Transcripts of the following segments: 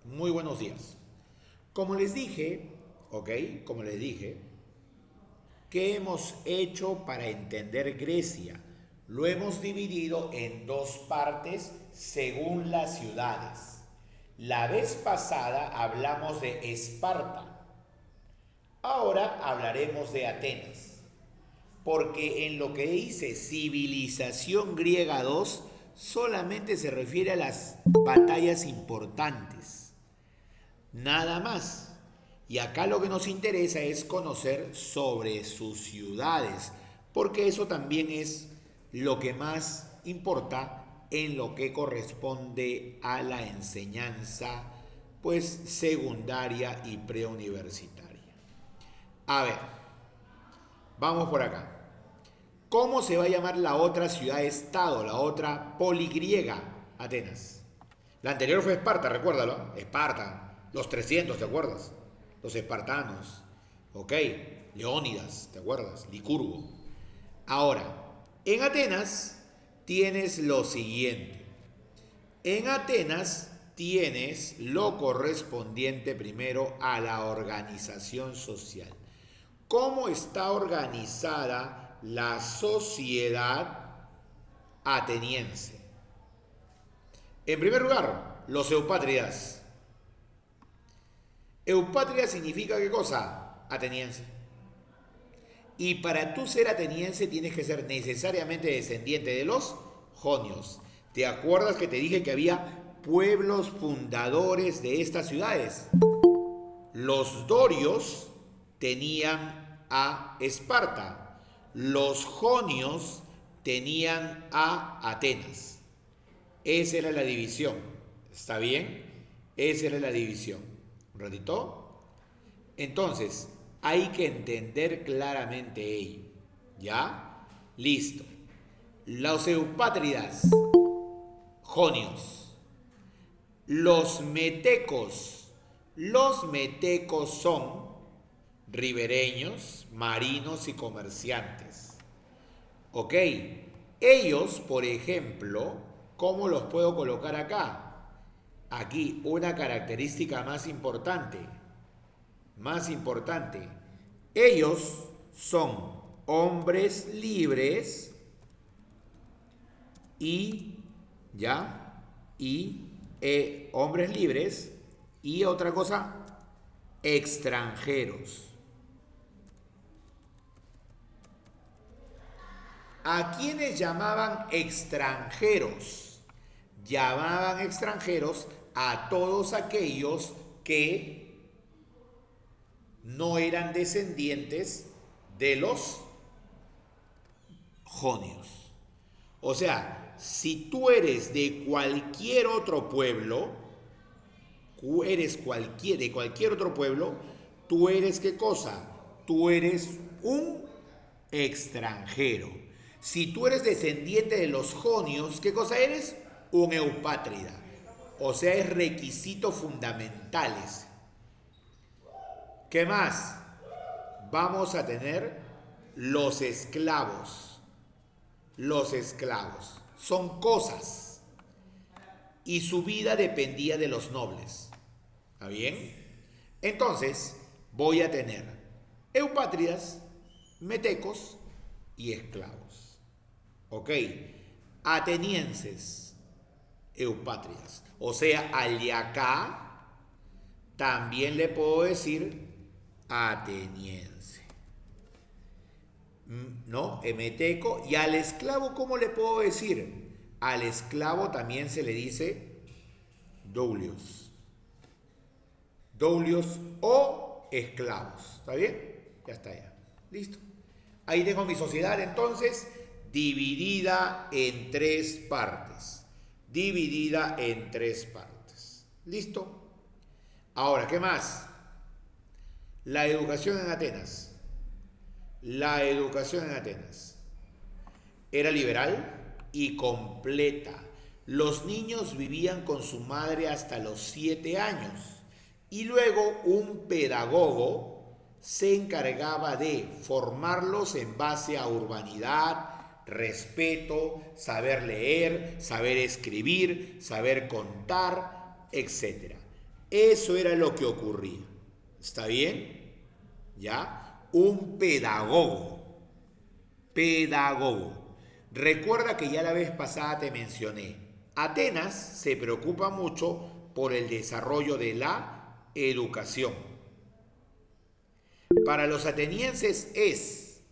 Muy buenos días. Como les dije, ¿ok? Como les dije, ¿qué hemos hecho para entender Grecia? Lo hemos dividido en dos partes según las ciudades. La vez pasada hablamos de Esparta. Ahora hablaremos de Atenas. Porque en lo que dice civilización griega 2 solamente se refiere a las batallas importantes. Nada más. Y acá lo que nos interesa es conocer sobre sus ciudades, porque eso también es lo que más importa en lo que corresponde a la enseñanza, pues secundaria y preuniversitaria. A ver, vamos por acá. ¿Cómo se va a llamar la otra ciudad-estado, la otra poligriega? Atenas. La anterior fue Esparta, recuérdalo. Esparta, los 300, ¿te acuerdas? Los espartanos. Ok, Leónidas, ¿te acuerdas? Licurgo. Ahora, en Atenas tienes lo siguiente. En Atenas tienes lo correspondiente primero a la organización social. ¿Cómo está organizada la sociedad ateniense? En primer lugar, los eupátridas. Eupátria significa ¿qué cosa? Ateniense. Y para tú ser ateniense tienes que ser necesariamente descendiente de los jonios. ¿Te acuerdas que te dije que había pueblos fundadores de estas ciudades? Los dorios tenían a Esparta. Los jonios tenían a Atenas. Esa era la división. ¿Está bien? Esa era la división. ¿Un ratito? Entonces, hay que entender claramente ello. ¿Ya? Listo. Los eupátridas, jonios. Los metecos. Los metecos son ribereños, marinos y comerciantes. ¿Ok? Ellos, por ejemplo, ¿cómo los puedo colocar acá? Aquí, una característica más importante. Más importante. Ellos son hombres libres y, ¿ya? Y hombres libres y otra cosa, extranjeros. ¿A quiénes llamaban extranjeros? Llamaban extranjeros a todos aquellos que no eran descendientes de los jonios. O sea, si tú eres de cualquier otro pueblo, de cualquier otro pueblo, tú eres ¿qué cosa? Tú eres un extranjero. Si tú eres descendiente de los jonios, ¿qué cosa eres? Un eupátrida. O sea, es requisito fundamentales. ¿Qué más? Vamos a tener los esclavos. Los esclavos son cosas y su vida dependía de los nobles. ¿Está bien? Entonces, voy a tener eupátridas, metecos y esclavos. ¿Ok? Atenienses, eupátridas. O sea, al de acá también le puedo decir ateniense. ¿No? Emeteco. Y al esclavo, ¿cómo le puedo decir? Al esclavo también se le dice doulios. Doulios o esclavos. ¿Está bien? Ya está ya. Listo. Ahí tengo mi sociedad entonces dividida en tres partes. Dividida en tres partes. ¿Listo? Ahora, ¿qué más? La educación en Atenas. La educación en Atenas era liberal y completa. Los niños vivían con su madre hasta los 7 años y luego un pedagogo se encargaba de formarlos en base a urbanidad, respeto, saber leer, saber escribir, saber contar, etc. Eso era lo que ocurría. ¿Está bien? ¿Ya? Un pedagogo. Pedagogo. Recuerda que ya la vez pasada te mencioné. Atenas se preocupa mucho por el desarrollo de la educación. Para los atenienses es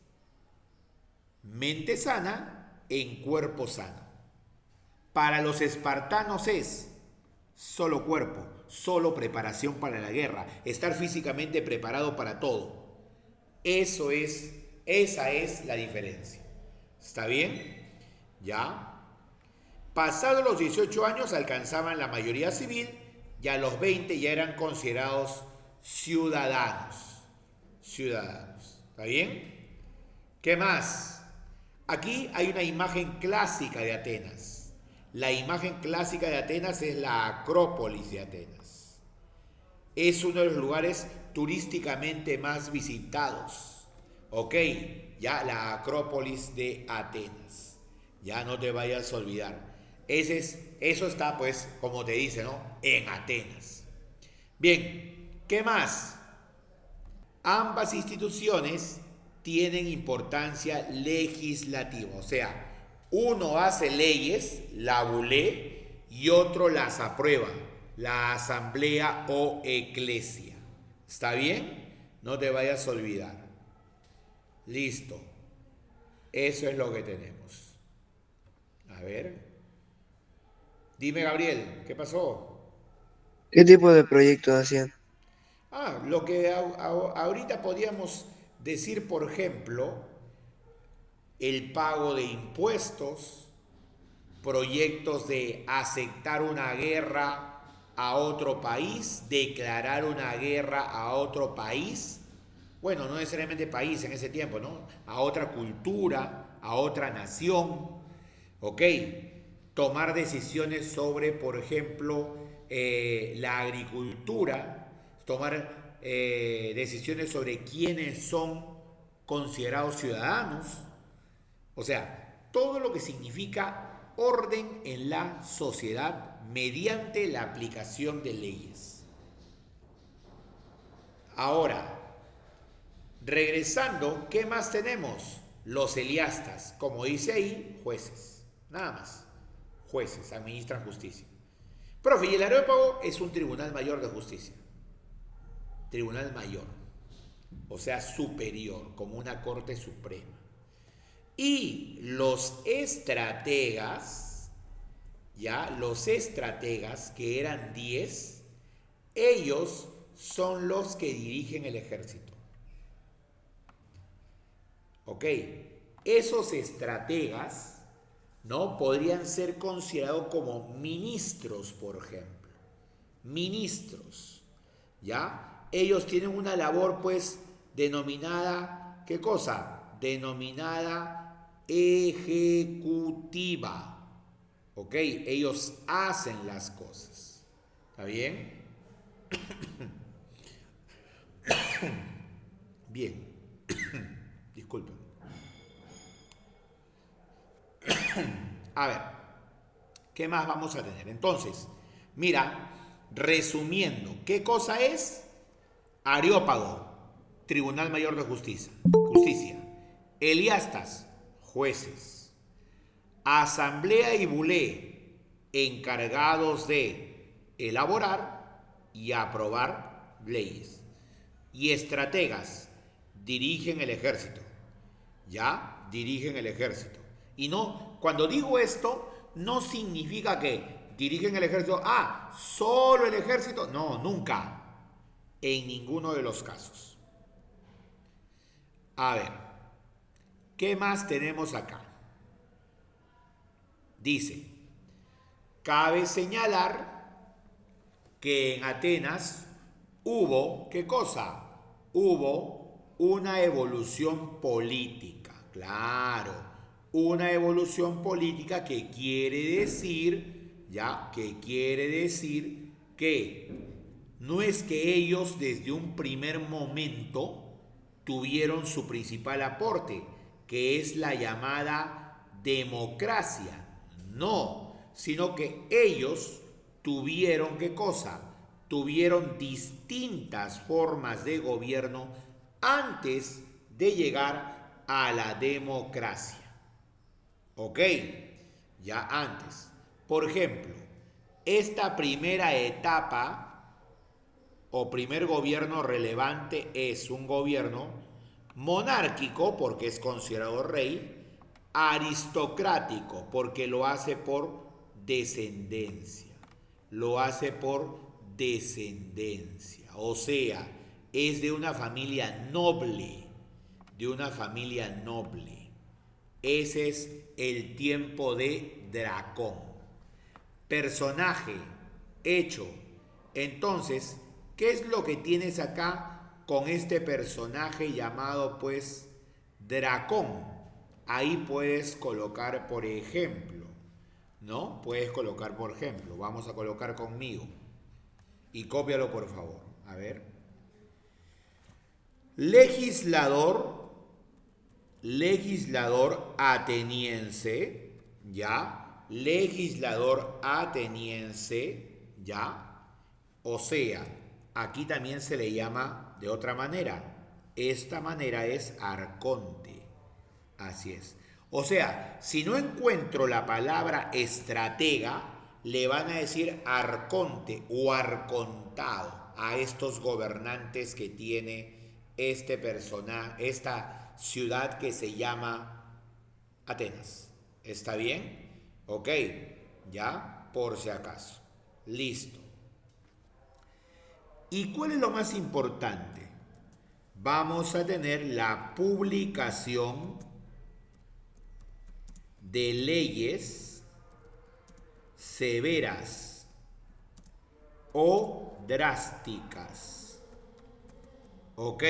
mente sana en cuerpo sano. Para los espartanos es solo cuerpo, solo preparación para la guerra, estar físicamente preparado para todo. Esa es la diferencia. ¿Está bien? ¿Ya? Pasados los 18 años alcanzaban la mayoría civil y a los 20 ya eran considerados ciudadanos. Ciudadanos. ¿Está bien? ¿Qué más? Aquí hay una imagen clásica de Atenas. La imagen clásica de Atenas es la Acrópolis de Atenas. Es uno de los lugares turísticamente más visitados. Ok, ya la Acrópolis de Atenas. Ya no te vayas a olvidar. Eso está, pues, como te dice, ¿no? En Atenas. Bien, ¿qué más? Ambas instituciones tienen importancia legislativa, o sea, uno hace leyes, la bulé, y otro las aprueba, la asamblea o eclesia. ¿Está bien? No te vayas a olvidar. Listo. Eso es lo que tenemos. A ver. Dime, Gabriel, ¿qué pasó? ¿Qué tipo de proyectos hacían? Lo que ahorita podíamos decir, por ejemplo, el pago de impuestos, proyectos de aceptar una guerra a otro país, declarar una guerra a otro país, bueno, no necesariamente país en ese tiempo, ¿no? A otra cultura, a otra nación, ¿ok? Tomar decisiones sobre, por ejemplo, la agricultura, tomar decisiones sobre quiénes son considerados ciudadanos, o sea, todo lo que significa orden en la sociedad mediante la aplicación de leyes. Ahora, regresando, ¿qué más tenemos? Los eliastas, como dice ahí, jueces, nada más. Jueces administran justicia. Profe, y el Areópago es un tribunal mayor de justicia. Tribunal mayor, o sea, superior, como una corte suprema. Y los estrategas, ya, los estrategas, que eran 10, ellos son los que dirigen el ejército. ¿Ok? Esos estrategas, ¿no? Podrían ser considerados como ministros, por ejemplo. Ministros, ¿ya? Ellos tienen una labor, pues, denominada, ¿qué cosa? Denominada ejecutiva. ¿Ok? Ellos hacen las cosas. ¿Está bien? Bien. Disculpen. A ver, ¿qué más vamos a tener? Entonces, mira, resumiendo, ¿qué cosa es? Areópago, Tribunal Mayor de Justicia. Eliastas, jueces. Asamblea y bulé, encargados de elaborar y aprobar leyes. Y estrategas, dirigen el ejército. ¿Ya? Dirigen el ejército. Y no, cuando digo esto, no significa que dirigen el ejército, solo el ejército. No, nunca. En ninguno de los casos. A ver, ¿qué más tenemos acá? Dice, cabe señalar que en Atenas hubo, ¿qué cosa? Hubo una evolución política, claro, una evolución política que quiere decir, ya, que quiere decir que no es que ellos desde un primer momento tuvieron su principal aporte, que es la llamada democracia. No, sino que ellos tuvieron, ¿qué cosa? tuvieron distintas formas de gobierno antes de llegar a la democracia. ¿Ok? Ya antes. Por ejemplo, esta primera etapa o primer gobierno relevante es un gobierno monárquico, porque es considerado rey, aristocrático, porque lo hace por descendencia. Lo hace por descendencia. O sea, es de una familia noble. De una familia noble. Ese es el tiempo de Dracón. Personaje, hecho. Entonces, ¿qué es lo que tienes acá con este personaje llamado pues Dracón? Ahí puedes colocar, por ejemplo, ¿no? Puedes colocar, por ejemplo, vamos a colocar conmigo. Y cópialo, por favor. A ver. Legislador ateniense, ¿ya? Legislador ateniense, ¿ya? O sea, aquí también se le llama de otra manera. Esta manera es arconte. Así es. O sea, si no encuentro la palabra estratega, le van a decir arconte o arcontado a estos gobernantes que tiene este personaje, esta ciudad que se llama Atenas. ¿Está bien? Ok, ya, por si acaso. Listo. ¿Y cuál es lo más importante? Vamos a tener la publicación de leyes severas o drásticas. Ok,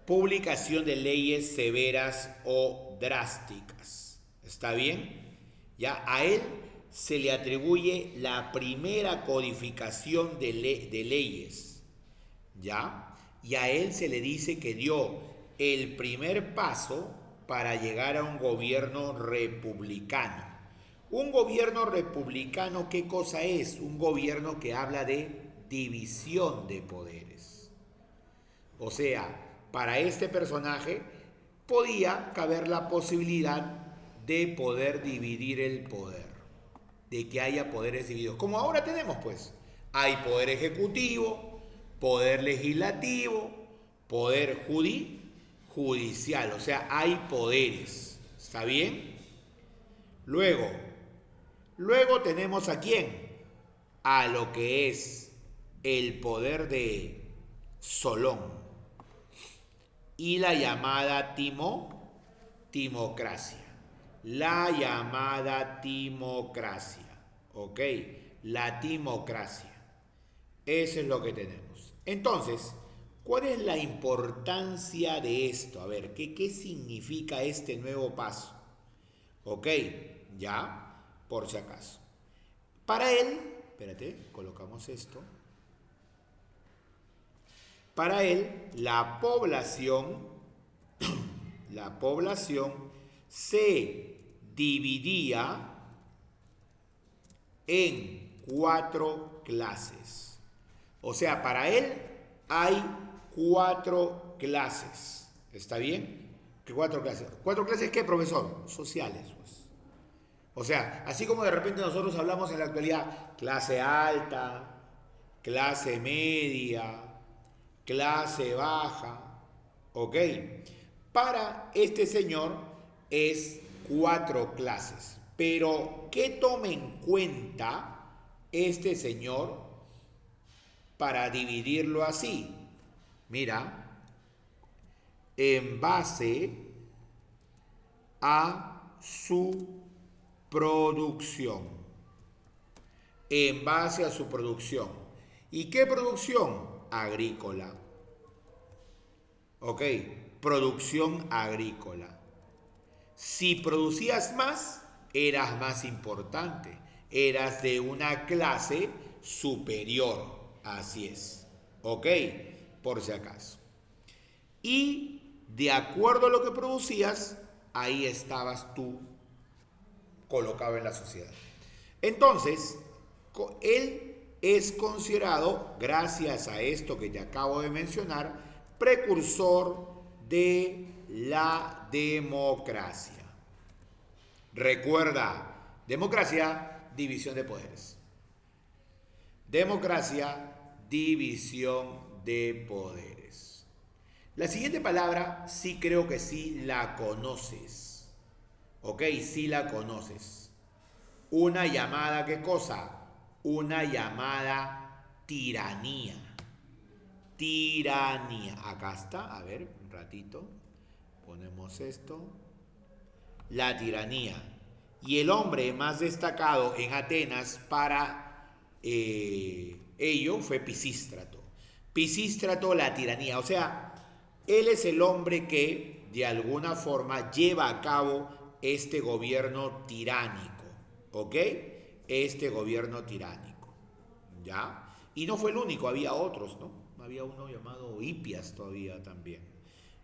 publicación de leyes severas o drásticas. ¿Está bien? Ya a él se le atribuye la primera codificación de leyes. ¿Ya? Y a él se le dice que dio el primer paso para llegar a un gobierno republicano. Un gobierno republicano, ¿qué cosa es? Un gobierno que habla de división de poderes. O sea, para este personaje podía caber la posibilidad de poder dividir el poder, de que haya poderes divididos. Como ahora tenemos, pues, hay poder ejecutivo, poder legislativo, poder judicial, o sea, hay poderes. ¿Está bien? Luego tenemos a quién? A lo que es el poder de Solón y la llamada timocracia. La llamada timocracia. ¿Ok? La timocracia. Eso es lo que tenemos. Entonces, ¿cuál es la importancia de esto? A ver, ¿qué significa este nuevo paso? ¿Ok? Ya, por si acaso. Para él, espérate, colocamos esto. Para él, la población se dividía en 4 clases. O sea, para él hay 4 clases. ¿Está bien? ¿Qué 4 clases? ¿4 clases qué, profesor? Sociales, pues. O sea, así como de repente nosotros hablamos en la actualidad, clase alta, clase media, clase baja, ¿ok? Para este señor es 4 clases. Pero, ¿qué toma en cuenta este señor para dividirlo así? Mira, en base a su producción. En base a su producción. ¿Y qué producción? Agrícola. Ok, producción agrícola. Si producías más, eras más importante. Eras de una clase superior. Así es. Ok, por si acaso. Y de acuerdo a lo que producías, ahí estabas tú colocado en la sociedad. Entonces, él es considerado, gracias a esto que te acabo de mencionar, precursor de la democracia. Recuerda, democracia, división de poderes. Democracia, división de poderes. La siguiente palabra sí creo que sí la conoces. Ok, sí la conoces. Una llamada, ¿qué cosa? Una llamada tiranía. Tiranía. Acá está, a ver, un ratito. Ponemos esto. La tiranía. Y el hombre más destacado en Atenas para ello fue Pisístrato. Pisístrato, la tiranía. O sea, él es el hombre que de alguna forma lleva a cabo este gobierno tiránico. ¿Ok? Este gobierno tiránico. ¿Ya? Y no fue el único, había otros, ¿no? Había uno llamado Hipias todavía también.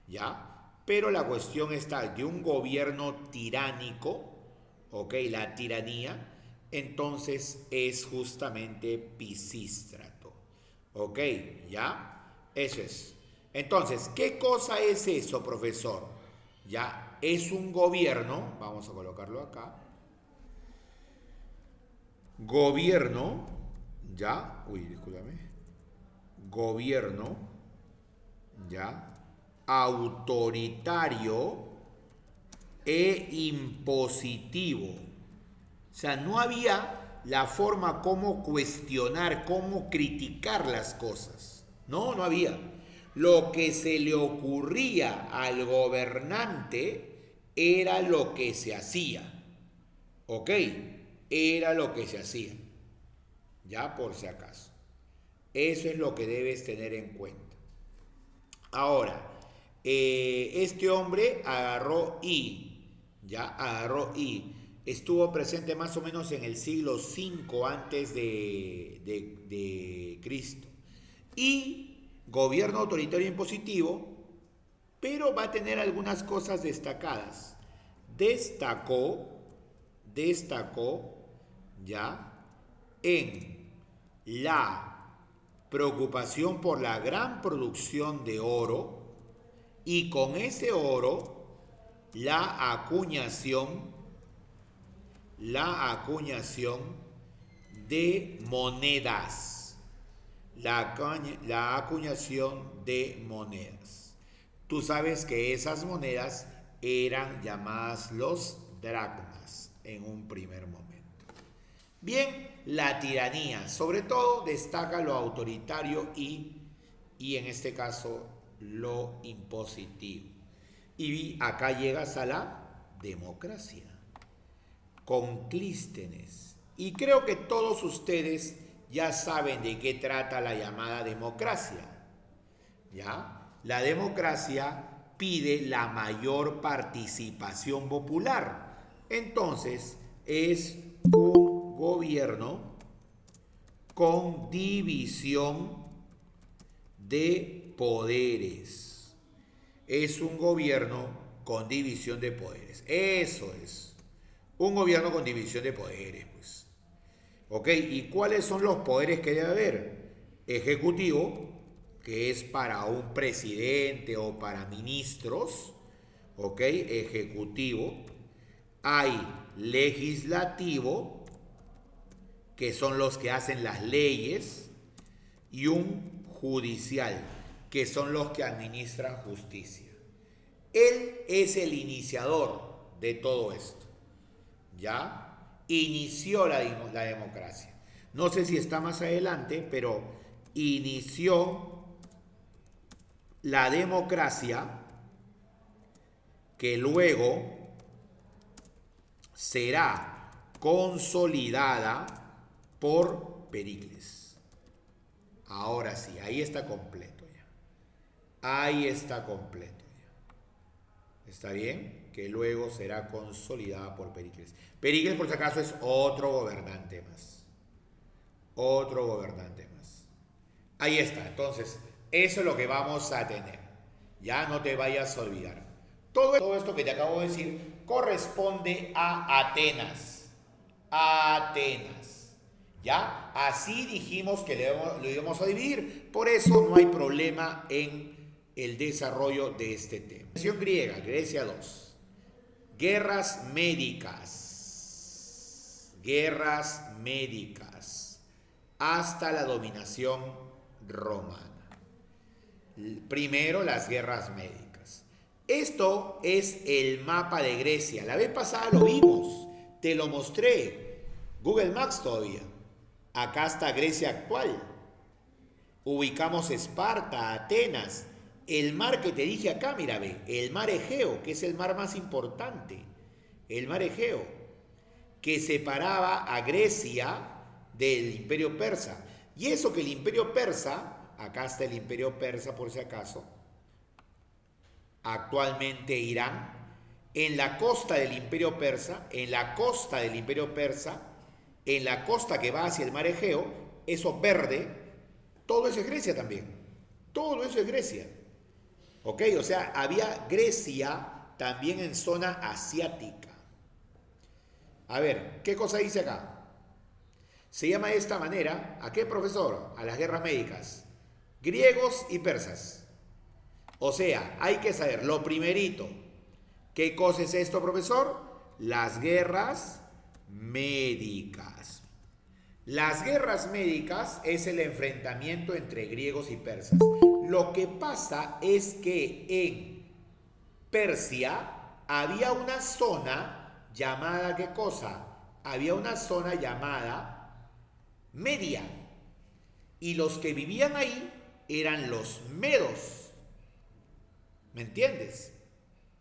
¿Ya? Pero la cuestión está de un gobierno tiránico, ¿ok? La tiranía, entonces es justamente Pisístrato. ¿Ok? ¿Ya? Eso es. Entonces, ¿qué cosa es eso, profesor? ¿Ya? Es un gobierno, vamos a colocarlo acá. Gobierno, ¿ya? Uy, discúlpame. Gobierno, ¿ya? Autoritario e impositivo. O sea, no había la forma como cuestionar, cómo criticar las cosas. No, no había. Lo que se le ocurría al gobernante era lo que se hacía. ¿Ok? Era lo que se hacía. Ya por si acaso. Eso es lo que debes tener en cuenta. Ahora, este hombre agarró estuvo presente más o menos en el siglo V antes de Cristo. Y gobierno autoritario impositivo, pero va a tener algunas cosas destacadas. Destacó, ya, en la preocupación por la gran producción de oro y con ese oro la acuñación de monedas. La acuñación de monedas. Tú sabes que esas monedas eran llamadas los dracmas en un primer momento. Bien, la tiranía, sobre todo destaca lo autoritario y en este caso lo impositivo. Y acá llegas a la democracia, con Clístenes. Y creo que todos ustedes ya saben de qué trata la llamada democracia. ¿Ya? La democracia pide la mayor participación popular. Entonces, es un gobierno con división de poderes. Es un gobierno con división de poderes. Eso es. Un gobierno con división de poderes, pues. ¿Ok? ¿Y cuáles son los poderes que debe haber? Ejecutivo, que es para un presidente o para ministros. ¿Ok? Ejecutivo. Hay legislativo, que son los que hacen las leyes. Y un judicial, que son los que administran justicia. Él es el iniciador de todo esto. ¿Ya? Inició la democracia. No sé si está más adelante, pero inició la democracia que luego será consolidada por Pericles. Ahora sí, ahí está completo ya. Ahí está completo ya. ¿Está bien? Que luego será consolidada por Pericles. Pericles, por si acaso, es otro gobernante más. Otro gobernante más. Ahí está. Entonces, eso es lo que vamos a tener. Ya no te vayas a olvidar. Todo esto que te acabo de decir corresponde a Atenas. Atenas. ¿Ya? Así dijimos que lo íbamos a dividir. Por eso no hay problema en el desarrollo de este tema. Nación griega, Grecia 2. Guerras médicas. Guerras médicas. Hasta la dominación romana. Primero las guerras médicas. Esto es el mapa de Grecia. La vez pasada lo vimos. Te lo mostré. Google Maps todavía. Acá está Grecia actual. Ubicamos Esparta, Atenas. El mar que te dije acá, mira, ve, el mar Egeo, que es el mar más importante. El mar Egeo, que separaba a Grecia del imperio persa. Y eso que el imperio persa, acá está el imperio persa por si acaso, actualmente Irán, en la costa del imperio persa, en la costa del imperio persa, en la costa que va hacia el mar Egeo, eso verde, todo eso es Grecia también. Todo eso es Grecia. ¿Ok? O sea, había Grecia también en zona asiática. A ver, ¿qué cosa dice acá? Se llama de esta manera, ¿a qué, profesor? A las guerras médicas. Griegos y persas. O sea, hay que saber lo primerito. ¿Qué cosa es esto, profesor? Las guerras médicas. Las guerras médicas es el enfrentamiento entre griegos y persas. Lo que pasa es que en Persia había una zona llamada, ¿qué cosa? Había una zona llamada Media. Y los que vivían ahí eran los medos. ¿Me entiendes?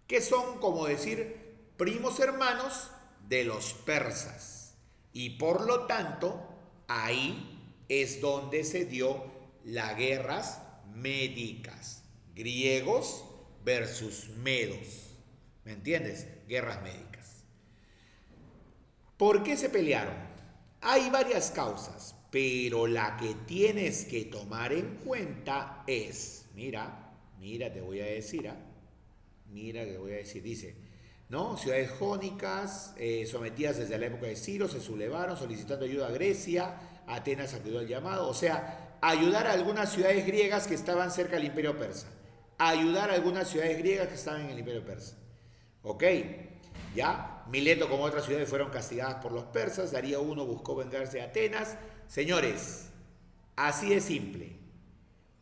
Que son, como decir, primos hermanos de los persas. Y por lo tanto, ahí es donde se dio las guerras médicas. Griegos versus medos. ¿Me entiendes? Guerras médicas. ¿Por qué se pelearon? Hay varias causas, pero la que tienes que tomar en cuenta es, mira, te voy a decir, dice, ¿no? Ciudades jónicas sometidas desde la época de Ciro se sublevaron solicitando ayuda a Grecia. Atenas acudió al llamado, o sea, ayudar a algunas ciudades griegas que estaban cerca del imperio persa, ayudar a algunas ciudades griegas que estaban en el imperio persa. ¿Ok? ¿Ya? Mileto como otras ciudades fueron castigadas por los persas. Darío I buscó vengarse de Atenas. Señores, así de simple.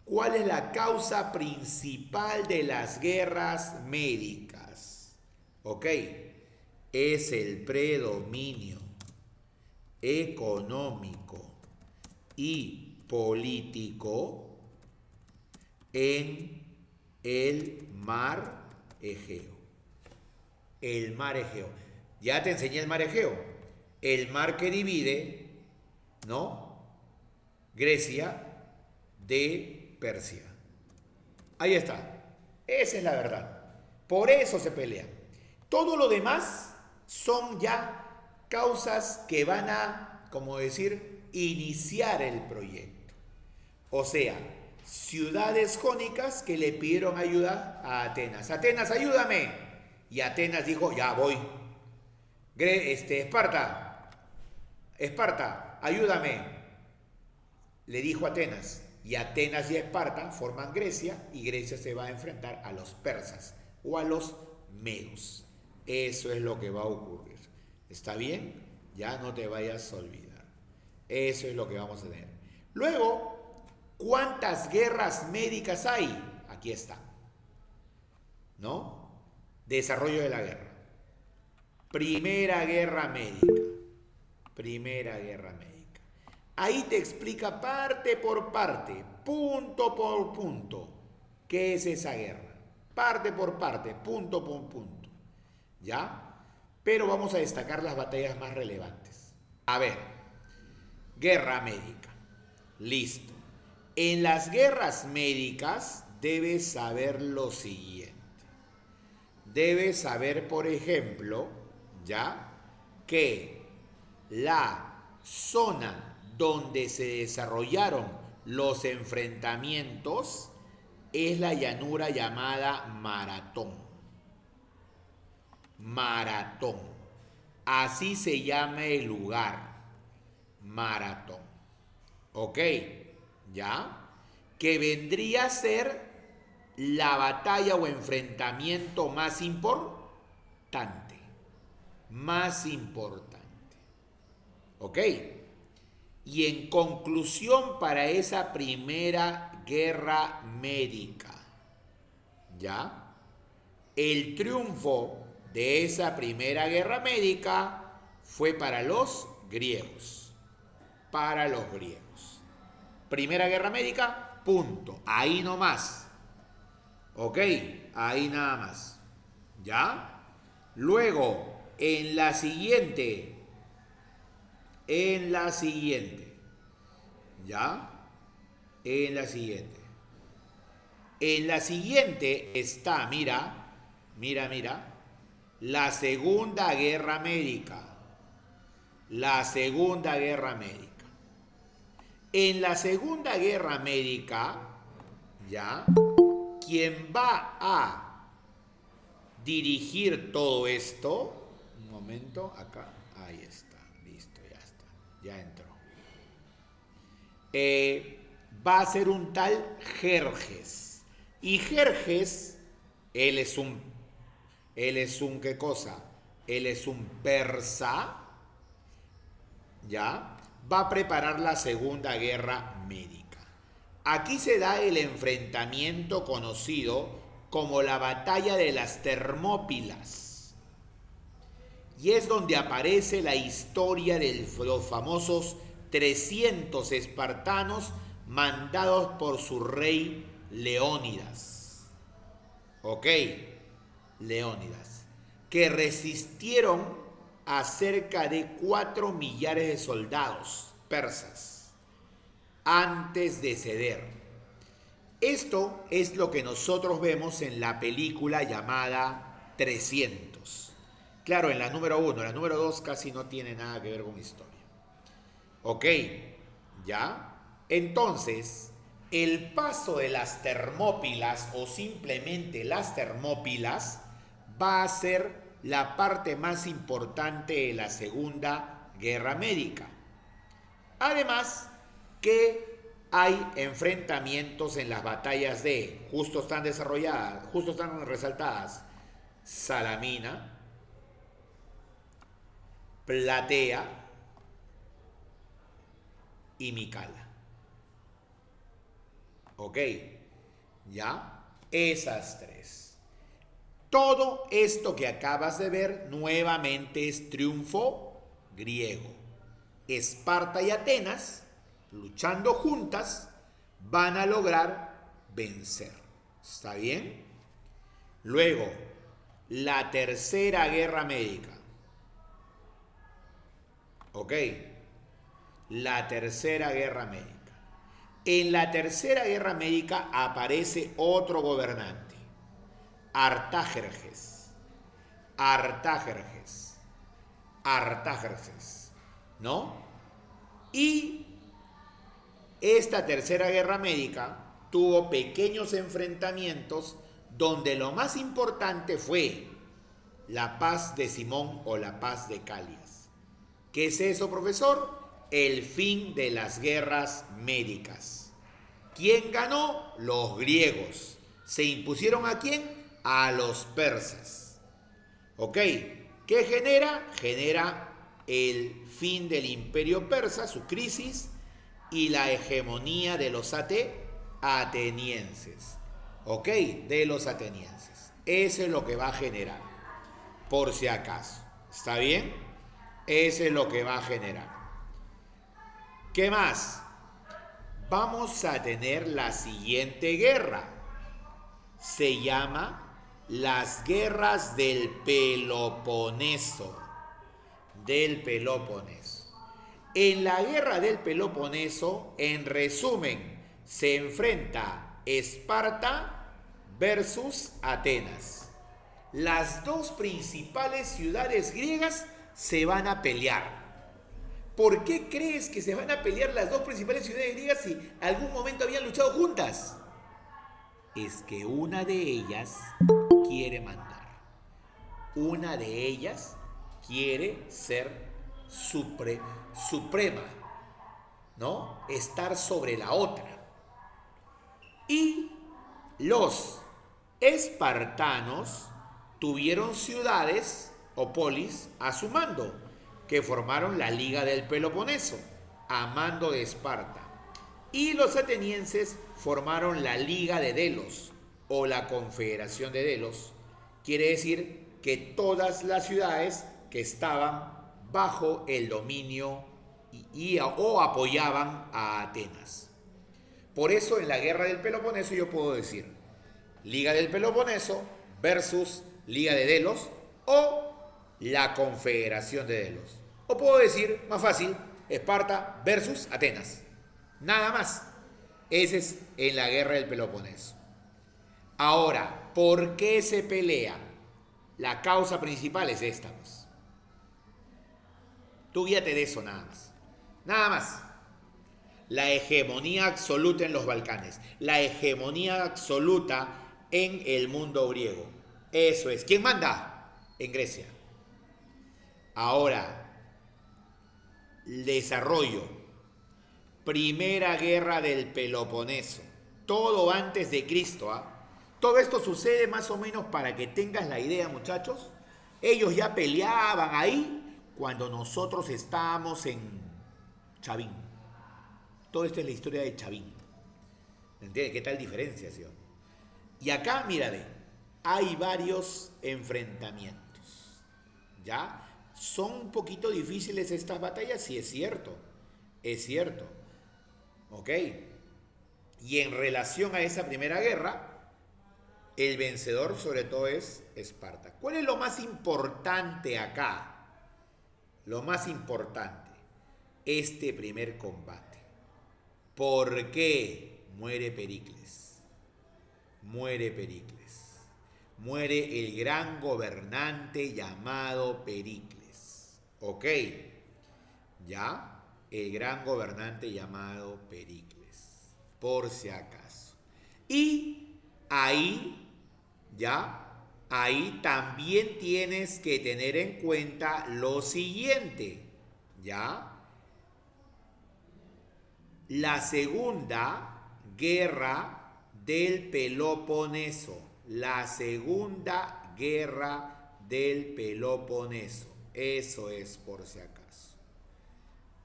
¿Cuál es la causa principal de las guerras médicas? ¿Ok? Es el predominio económico y político en el mar Egeo. El mar Egeo. Ya te enseñé el mar Egeo. El mar que divide, ¿no? Grecia de Persia. Ahí está. Esa es la verdad. Por eso se pelean. Todo lo demás son ya causas que van a, como decir, iniciar el proyecto. O sea, ciudades jónicas que le pidieron ayuda a Atenas. Atenas, ayúdame. Y Atenas dijo, ya voy. Esparta, ayúdame. Le dijo Atenas. Y Atenas y Esparta forman Grecia y Grecia se va a enfrentar a los persas o a los medos. Eso es lo que va a ocurrir. ¿Está bien? Ya no te vayas a olvidar. Eso es lo que vamos a tener. Luego, ¿cuántas guerras médicas hay? Aquí está. ¿No? Desarrollo de la guerra. Primera guerra médica. Primera guerra médica. Ahí te explica parte por parte, punto por punto, qué es esa guerra. Parte por parte, punto por punto. ¿Ya? Pero vamos a destacar las batallas más relevantes. A ver, guerra médica. Listo. En las guerras médicas debes saber lo siguiente. Debes saber, por ejemplo, ya, que la zona donde se desarrollaron los enfrentamientos es la llanura llamada Maratón. Maratón. Así se llama el lugar. maratón. ¿Ok? ¿Ya? Que vendría a ser la batalla o enfrentamiento más importante. Más importante. ¿Ok? Y en conclusión para esa primera guerra médica, ¿ya? El triunfo de esa primera guerra médica fue para los griegos. Para los griegos. Primera guerra médica, punto. Ahí nomás. ¿Ok? Ahí nada más. ¿Ya? Luego, en la siguiente, ¿ya? En la siguiente. En la siguiente está, mira, la Segunda Guerra Médica. La Segunda Guerra Médica. En la Segunda Guerra Médica, ¿ya? Quien va a dirigir todo esto, un momento, acá, ahí está, listo, ya está, ya entró. Va a ser un tal Jerjes. Y Jerjes, él es un, ¿qué cosa? Él es un persa, ¿ya? Va a preparar la Segunda Guerra Médica. Aquí se da el enfrentamiento conocido como la Batalla de las Termópilas. Y es donde aparece la historia de los famosos 300 espartanos mandados por su rey Leónidas. ¿Ok? Leónidas. Que resistieron a cerca de 4 millares de soldados persas antes de ceder. Esto es lo que nosotros vemos en la película llamada 300. Claro, en la número 1, la número 2 casi no tiene nada que ver con historia. ¿Ok? ¿Ya? Entonces, el paso de las Termópilas o simplemente las Termópilas va a ser la parte más importante de la Segunda Guerra Médica. Además que hay enfrentamientos en las batallas de, justo están resaltadas, Salamina, Platea y Micala. ¿Ok? ¿Ya? Esas tres. Todo esto que acabas de ver nuevamente es triunfo griego. Esparta y Atenas, luchando juntas, van a lograr vencer. ¿Está bien? Luego, la Tercera Guerra Médica. ¿Ok? La Tercera Guerra Médica. En la Tercera Guerra Médica aparece otro gobernante, Artajerjes, ¿no? Y esta Tercera Guerra Médica tuvo pequeños enfrentamientos donde lo más importante fue la paz de Simón o la paz de Calias. ¿Qué es eso, profesor? El fin de las guerras médicas. ¿Quién ganó? Los griegos. ¿Se impusieron a quién? A los persas. ¿Ok? ¿Qué genera? Genera el fin del imperio persa, su crisis, y la hegemonía de los atenienses. ¿Ok? De los atenienses. Eso es lo que va a generar. Por si acaso. ¿Está bien? Eso es lo que va a generar. ¿Qué más? Vamos a tener la siguiente guerra. Se llama las guerras del Peloponeso. Del Peloponeso. En la guerra del Peloponeso, en resumen, se enfrenta Esparta versus Atenas. Las dos principales ciudades griegas se van a pelear. ¿Por qué crees que se van a pelear las dos principales ciudades griegas si algún momento habían luchado juntas? Es que una de ellas quiere mandar. Una de ellas quiere ser suprema. ¿no? Estar sobre la otra. Y los espartanos tuvieron ciudades o polis a su mando, que formaron la Liga del Peloponeso, a mando de Esparta. Y los atenienses formaron la Liga de Delos, o la Confederación de Delos. Quiere decir que todas las ciudades que estaban bajo el dominio o apoyaban a Atenas. Por eso en la Guerra del Peloponeso yo puedo decir Liga del Peloponeso versus Liga de Delos o la Confederación de Delos. O puedo decir, más fácil, Esparta versus Atenas. Nada más. Ese es en la Guerra del Peloponeso. Ahora, ¿por qué se pelea? La causa principal es esta, pues. Tú guíate de eso nada más. Nada más. La hegemonía absoluta en los Balcanes. La hegemonía absoluta en el mundo griego. Eso es. ¿Quién manda? En Grecia. Ahora, el desarrollo. Primera guerra del Peloponeso. Todo antes de Cristo, ¿ah? Todo esto sucede más o menos para que tengas la idea, muchachos. Ellos ya peleaban ahí cuando nosotros estábamos en Chavín. Todo esto es la historia de Chavín. ¿Entiendes? ¿Qué tal diferenciación? Y acá, mírate, hay varios enfrentamientos. ¿Ya? ¿Son un poquito difíciles estas batallas? Sí, es cierto. Es cierto. ¿Ok? Y en relación a esa primera guerra, el vencedor sobre todo es Esparta. ¿Cuál es lo más importante acá? Lo más importante, este primer combate. ¿Por qué muere Pericles? Muere Pericles. Muere el gran gobernante llamado Pericles. ¿Ok? ¿Ya? El gran gobernante llamado Pericles. Por si acaso. Y ahí, ¿ya? Ahí también tienes que tener en cuenta lo siguiente, ¿ya? La segunda guerra del Peloponeso. La segunda guerra del Peloponeso. Eso es por si acaso.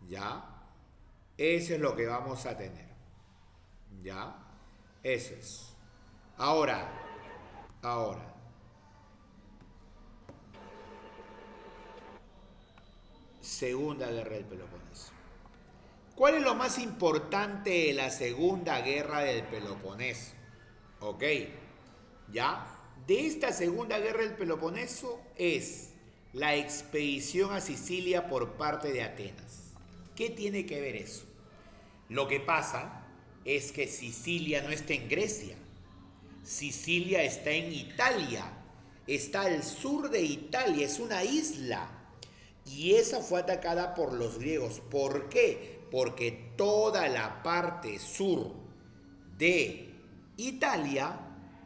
¿Ya? Eso es lo que vamos a tener. ¿Ya? Eso es. Ahora. Segunda guerra del Peloponeso. ¿Cuál es lo más importante de la segunda guerra del Peloponeso? Ok. ¿Ya? De esta segunda guerra del Peloponeso es la expedición a Sicilia por parte de Atenas. ¿Qué tiene que ver eso? Lo que pasa es que Sicilia no está en Grecia. Sicilia está en Italia. Está al sur de Italia, es una isla. Y esa fue atacada por los griegos. ¿Por qué? Porque toda la parte sur de Italia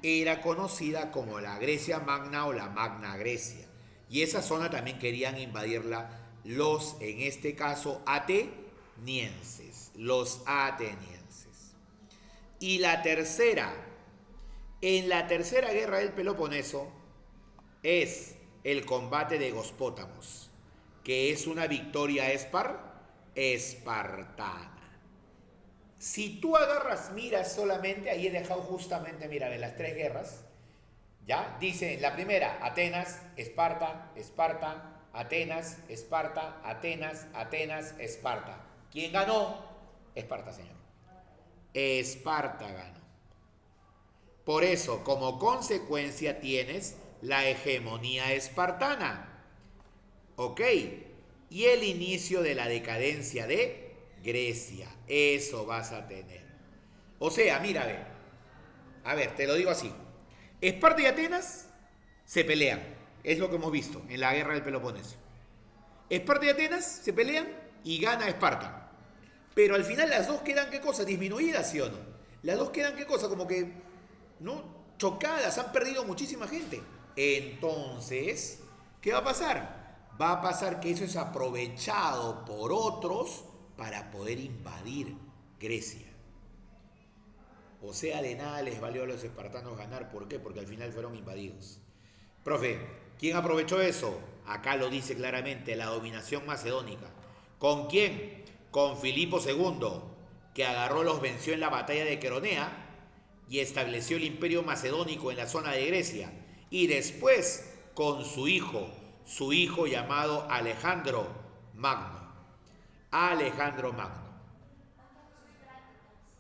era conocida como la Grecia Magna o la Magna Grecia. Y esa zona también querían invadirla los, en este caso, atenienses. Los atenienses. Y la tercera, en la tercera guerra del Peloponeso, es el combate de Gospótamos, que es una victoria espartana. Si tú agarras, miras solamente, ahí he dejado justamente, mira, de las tres guerras, ¿ya? Dice, la primera, Atenas, Esparta, Esparta, Atenas, Esparta, Atenas, Atenas, Esparta. ¿Quién ganó? Esparta, señor. Esparta ganó. Por eso, como consecuencia, tienes la hegemonía espartana. ¿Ok? Y el inicio de la decadencia de Grecia. Eso vas a tener. O sea, mira, a ver, te lo digo así. Esparta y Atenas se pelean. Es lo que hemos visto en la guerra del Peloponeso. Esparta y Atenas se pelean y gana Esparta. Pero al final las dos quedan, ¿qué cosa? Disminuidas, ¿sí o no? Las dos quedan, ¿qué cosa? Como que, ¿no? Chocadas, han perdido muchísima gente. Entonces, ¿qué va a pasar? Va a pasar que eso es aprovechado por otros para poder invadir Grecia. O sea, de nada les valió a los espartanos ganar. ¿Por qué? Porque al final fueron invadidos. Profe, ¿quién aprovechó eso? Acá lo dice claramente, la dominación macedónica. ¿Con quién? Con Filipo II, que agarró, los venció en la batalla de Queronea y estableció el imperio macedónico en la zona de Grecia. Y después con su hijo llamado Alejandro Magno. Alejandro Magno.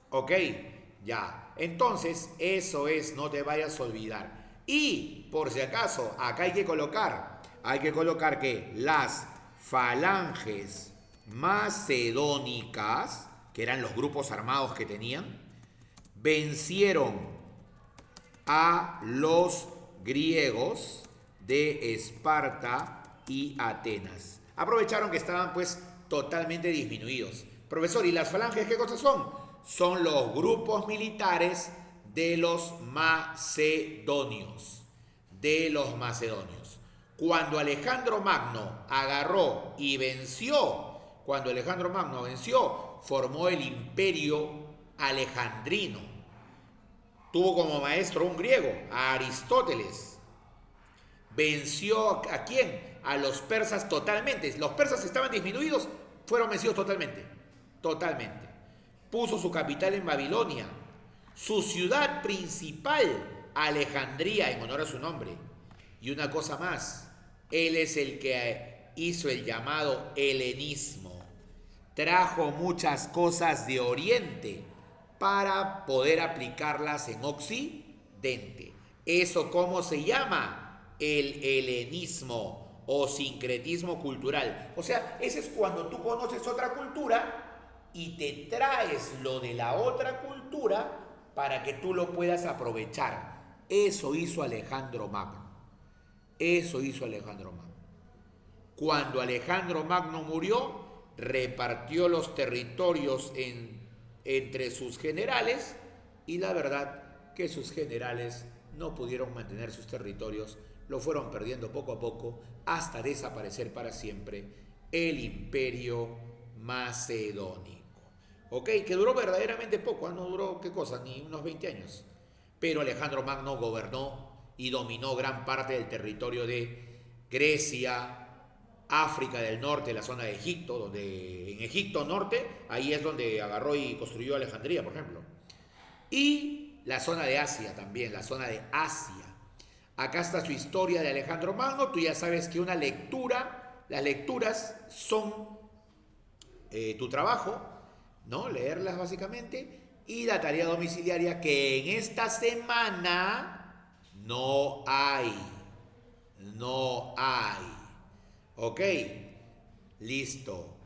¿Ok? Ya. Entonces, eso es, no te vayas a olvidar. Y, por si acaso, acá hay que colocar que las falanges macedónicas, que eran los grupos armados que tenían, vencieron a los griegos de Esparta y Atenas. Aprovecharon que estaban pues totalmente disminuidos. Profesor, ¿y las falanges qué cosas son? Son los grupos militares de los macedonios. De los macedonios. Cuando Alejandro Magno agarró y venció, formó el imperio alejandrino. Tuvo como maestro un griego, a Aristóteles. ¿Venció a quién? A los persas totalmente. Los persas estaban disminuidos, fueron vencidos totalmente. Totalmente. Puso su capital en Babilonia. Su ciudad principal, Alejandría, en honor a su nombre. Y una cosa más, él es el que hizo el llamado helenismo. Trajo muchas cosas de Oriente para poder aplicarlas en Occidente. ¿Eso cómo se llama? El helenismo o sincretismo cultural. O sea, ese es cuando tú conoces otra cultura y te traes lo de la otra cultura para que tú lo puedas aprovechar. Eso hizo Alejandro Magno. Eso hizo Alejandro Magno. Cuando Alejandro Magno murió, repartió los territorios entre sus generales y la verdad que sus generales no pudieron mantener sus territorios, lo fueron perdiendo poco a poco hasta desaparecer para siempre el imperio macedónico. ¿Ok? Que duró verdaderamente poco, no duró, ¿qué cosa? Ni unos 20 años. Pero Alejandro Magno gobernó y dominó gran parte del territorio de Grecia, África del Norte, la zona de Egipto, donde en Egipto Norte, ahí es donde agarró y construyó Alejandría, por ejemplo. Y la zona de Asia también, la zona de Asia. Acá está su historia de Alejandro Magno. Tú ya sabes que una lectura, las lecturas son tu trabajo, ¿no? Leerlas básicamente. Y la tarea domiciliaria que en esta semana no hay. No hay. Ok, listo.